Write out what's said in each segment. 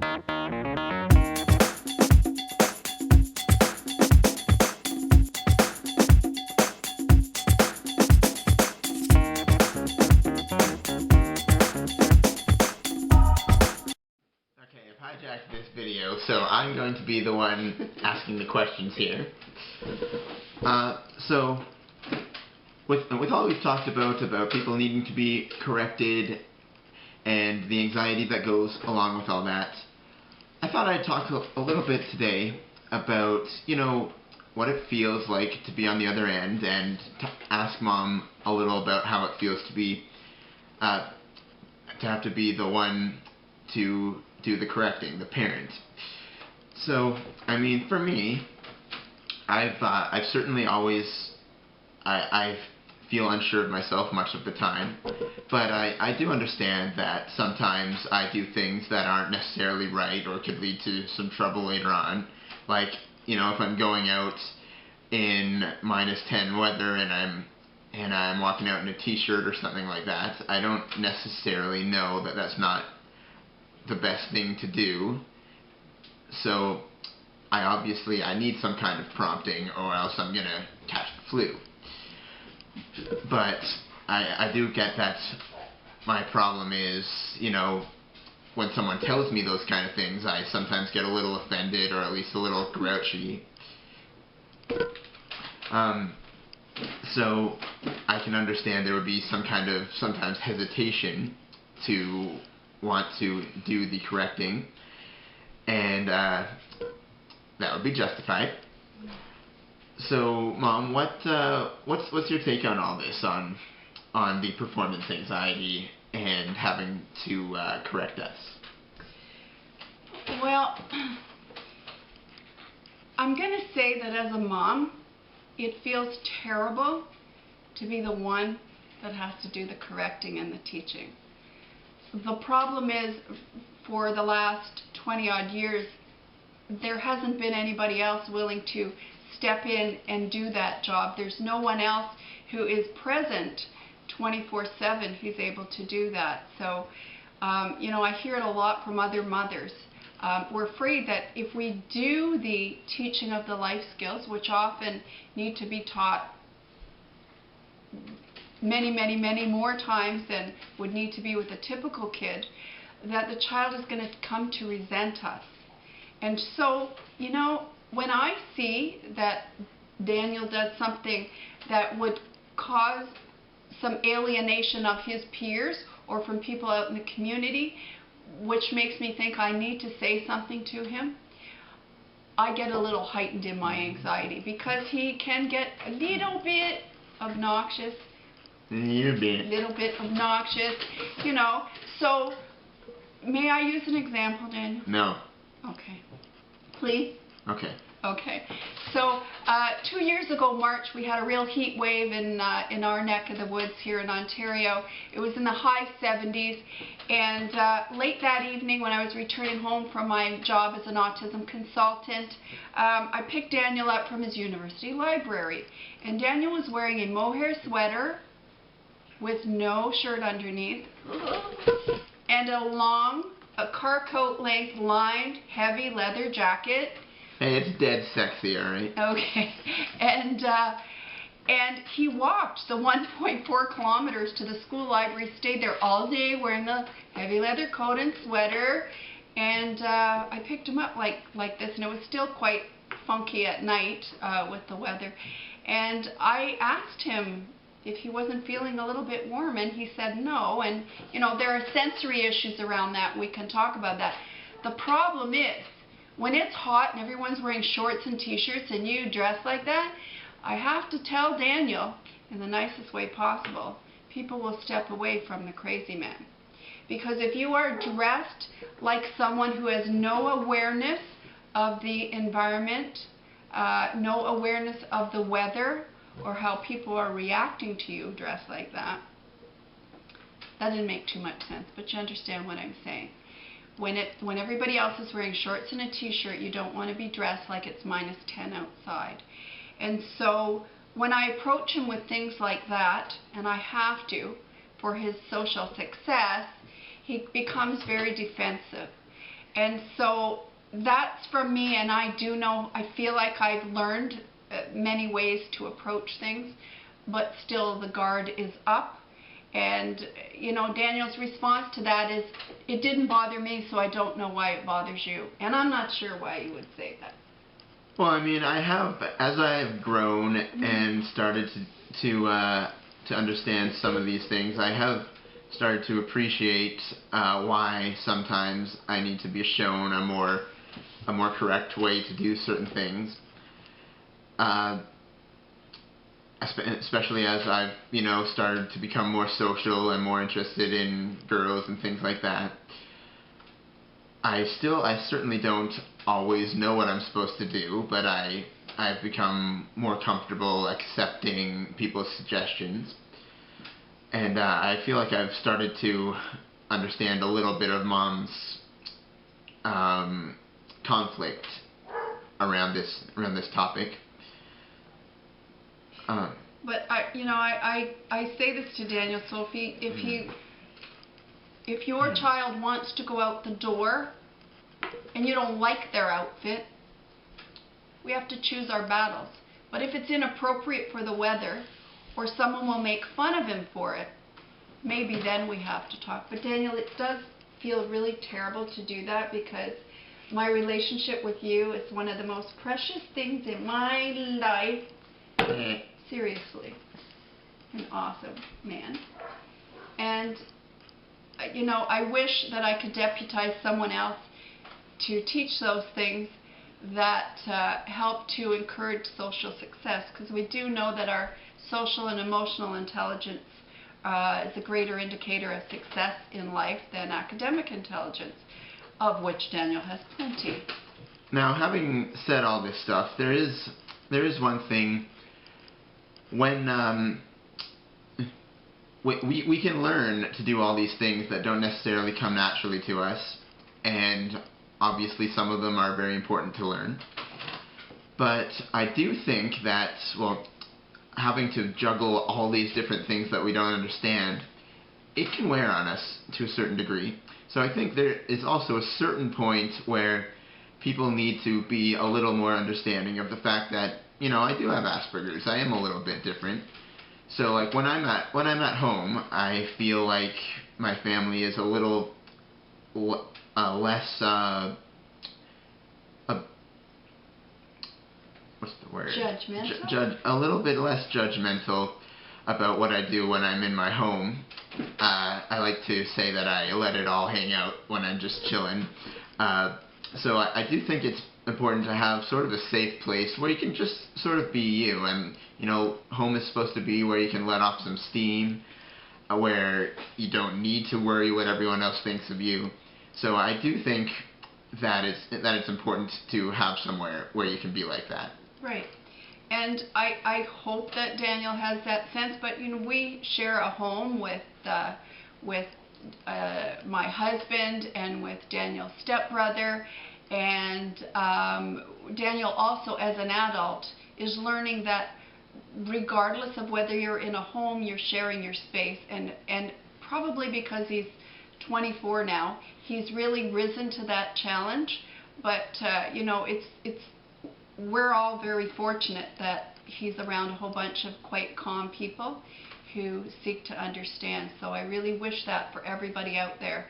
I've hijacked this video, so I'm going to be the one asking the questions here. So, with all we've talked about people needing to be corrected and the anxiety that goes along with all that, I thought I'd talk a little bit today about, what it feels like to be on the other end, and to ask Mom a little about how it feels to be, to have to be the one to do the correcting, the parent. So, I mean, for me, I've certainly always, I feel unsure of myself much of the time, but I do understand that sometimes I do things that aren't necessarily right or could lead to some trouble later on. Like, if I'm going out in -10 weather and I'm walking out in a t-shirt or something like that, I don't necessarily know that that's not the best thing to do. So I need some kind of prompting, or else I'm gonna catch the flu. But I do get that my problem is, when someone tells me those kind of things, I sometimes get a little offended, or at least a little grouchy. So I can understand there would be some kind of sometimes hesitation to want to do the correcting, and that would be justified. So, Mom, what's your take on all this, on the performance anxiety and having to correct us? Well, I'm going to say that as a mom, it feels terrible to be the one that has to do the correcting and the teaching. The problem is, for the last 20-odd years, there hasn't been anybody else willing to step in and do that job. There's no one else who is present 24/7 who's able to do that. So, I hear it a lot from other mothers. We're afraid that if we do the teaching of the life skills, which often need to be taught many more times than would need to be with a typical kid, that the child is going to come to resent us. And so, when I see that Daniel does something that would cause some alienation of his peers or from people out in the community, which makes me think I need to say something to him, I get a little heightened in my anxiety, because he can get a little bit obnoxious. Little bit obnoxious, So, may I use an example, Daniel? No. Okay. Please? Okay. Okay. So, 2 years ago, March, we had a real heat wave in our neck of the woods here in Ontario. It was in the high 70s, and late that evening, when I was returning home from my job as an autism consultant, I picked Daniel up from his university library, and Daniel was wearing a mohair sweater with no shirt underneath, and a car coat length lined heavy leather jacket. Hey, it's dead sexy, alright? Okay. And he walked the 1.4 kilometers to the school library, stayed there all day wearing the heavy leather coat and sweater, and I picked him up like this, and it was still quite funky at night with the weather, and I asked him if he wasn't feeling a little bit warm, and he said no. And there are sensory issues around that. We can talk about that. The problem is, when it's hot and everyone's wearing shorts and t-shirts and you dress like that, I have to tell Daniel, in the nicest way possible, people will step away from the crazy man. Because if you are dressed like someone who has no awareness of the environment, no awareness of the weather, or how people are reacting to you dressed like that, that didn't make too much sense, but you understand what I'm saying. When everybody else is wearing shorts and a t-shirt, you don't want to be dressed like it's -10 outside. And so when I approach him with things like that, and I have to, for his social success, he becomes very defensive. And so that's from me, and I do know, I feel like I've learned many ways to approach things, but still the guard is up. And, you know, Daniel's response to that is, it didn't bother me, so I don't know why it bothers you. And I'm not sure why you would say that. Well, I mean, I have, as I've grown and started to understand some of these things, I have started to appreciate why sometimes I need to be shown a more correct way to do certain things. Especially as I've, you know, started to become more social and more interested in girls and things like that. I certainly don't always know what I'm supposed to do, but I've become more comfortable accepting people's suggestions. And I feel like I've started to understand a little bit of Mom's conflict around this topic. But I say this to Daniel, so if your child wants to go out the door and you don't like their outfit, we have to choose our battles. But if it's inappropriate for the weather, or someone will make fun of him for it, maybe then we have to talk. But Daniel, it does feel really terrible to do that, because my relationship with you is one of the most precious things in my life. Seriously. An awesome man. And, you know, I wish that I could deputize someone else to teach those things that help to encourage social success, because we do know that our social and emotional intelligence is a greater indicator of success in life than academic intelligence, of which Daniel has plenty. Now, having said all this stuff, there is one thing. When we can learn to do all these things that don't necessarily come naturally to us, and obviously some of them are very important to learn. But I do think that, well, having to juggle all these different things that we don't understand, it can wear on us to a certain degree. So I think there is also a certain point where people need to be a little more understanding of the fact that, you know, I do have Asperger's. I am a little bit different. So like when I'm at home, I feel like my family is a little less what's the word? Judgmental? A little bit less judgmental about what I do when I'm in my home. I like to say that I let it all hang out when I'm just chilling. So I do think it's important to have sort of a safe place where you can just sort of be you. And, you know, home is supposed to be where you can let off some steam, where you don't need to worry what everyone else thinks of you. So I do think that it's important to have somewhere where you can be like that. Right. And I hope that Daniel has that sense, but, you know, we share a home with my husband and with Daniel's stepbrother, and Daniel also, as an adult, is learning that regardless of whether you're in a home, you're sharing your space, and probably because he's 24 now, he's really risen to that challenge. But you know, we're all very fortunate that he's around a whole bunch of quite calm people who seek to understand. So I really wish that for everybody out there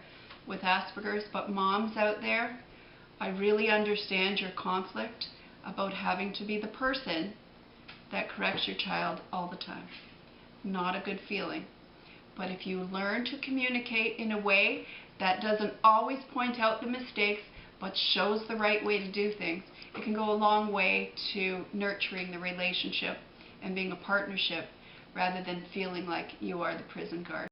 with Asperger's. But moms out there, I really understand your conflict about having to be the person that corrects your child all the time. Not a good feeling. But if you learn to communicate in a way that doesn't always point out the mistakes, but shows the right way to do things, it can go a long way to nurturing the relationship and being a partnership, rather than feeling like you are the prison guard.